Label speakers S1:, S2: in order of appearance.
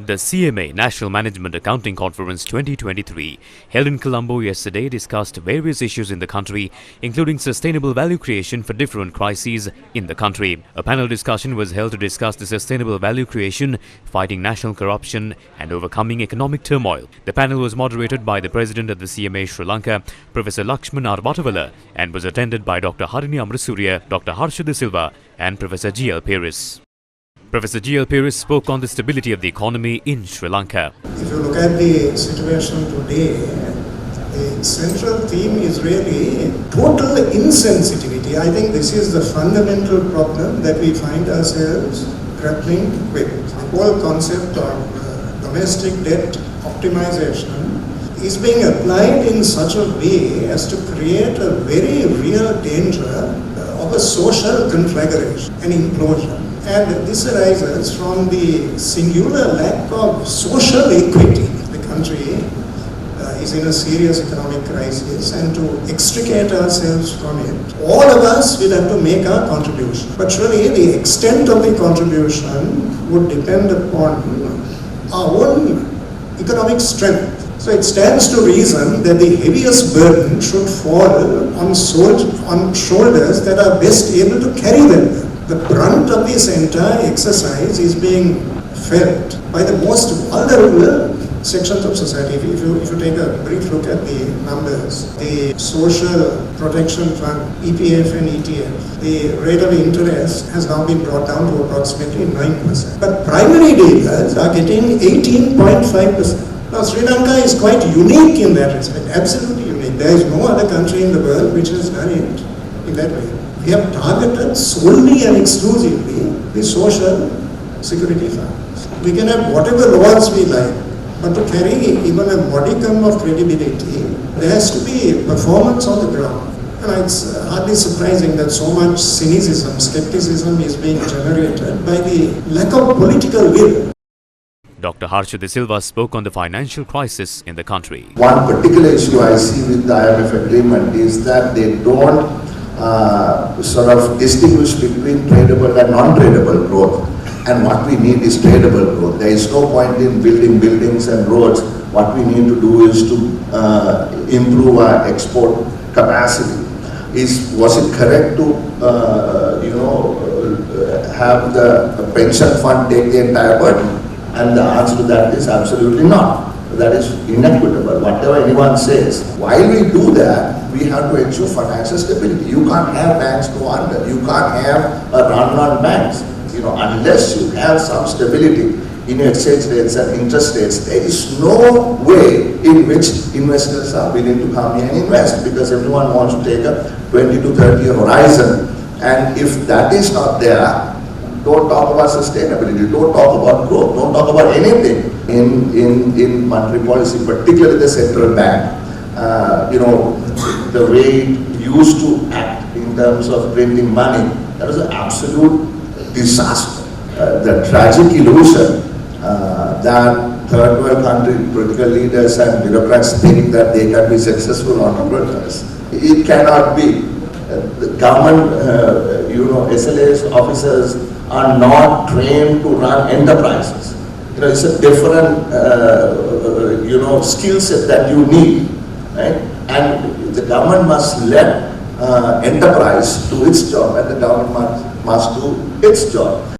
S1: The CMA National Management Accounting Conference 2023 held in Colombo yesterday discussed various issues in the country, including sustainable value creation for different crises in the country. A panel discussion was held to discuss the sustainable value creation, fighting national corruption and overcoming economic turmoil. The panel was moderated by the President of the CMA Sri Lanka, Professor Lakshman Arvatawala, and was attended by Dr. Harini Amrasurya, Dr. Harsha De Silva and Professor G.L. Paris. Professor G.L. Paris spoke on the stability of the economy in Sri Lanka.
S2: If you look at the situation today, the central theme is really total insensitivity. I think this is the fundamental problem that we find ourselves grappling with. The whole concept of domestic debt optimization is being applied in such a way as to create a very real danger of a social conflagration, an implosion. And this arises from the singular lack of social equity. The country is in a serious economic crisis, and to extricate ourselves from it, all of us will have to make our contribution. But surely the extent of the contribution would depend upon our own economic strength. So it stands to reason that the heaviest burden should fall on shoulders that are best able to carry them. The brunt of this entire exercise is being felt by the most vulnerable sections of society. If you take a brief look at the numbers, the Social Protection Fund, EPF and ETF, the rate of interest has now been brought down to approximately 9%. But primary dealers are getting 18.5%. Now Sri Lanka is quite unique in that respect, absolutely unique. There is no other country in the world which has done it in that way. We have targeted solely and exclusively the social security funds. We can have whatever laws we like, but to carry even a modicum of credibility, there has to be performance on the ground. And it's hardly surprising that so much cynicism, skepticism is being generated by the lack of political will.
S1: Dr. Harsha De Silva spoke on the financial crisis in the country.
S3: One particular issue I see with the IMF agreement is that they don't sort of distinguish between tradable and non-tradable growth, and what we need is tradable growth. There is no point in building buildings and roads. What we need to do is to improve our export capacity. Was it correct to have the pension fund take the entire burden? And the answer to that is absolutely not. That is inequitable, whatever anyone says. While we do that, we have to ensure financial stability. You can't have banks go under. You can't have a run on banks. Unless you have some stability in exchange rates and interest rates, there is no way in which investors are willing to come here and invest, because everyone wants to take a 20 to 30 year horizon. And if that is not there, don't talk about sustainability, don't talk about growth, don't talk about anything in monetary policy, particularly the central bank. The way it used to act in terms of printing money, that was an absolute disaster. The tragic illusion that third world country political leaders and bureaucrats think that they can be successful entrepreneurs. It cannot be. The government, SLAs officers are not trained to run enterprises. It's a different, skill set that you need, right? And the government must let enterprise do its job, and the government must do its job.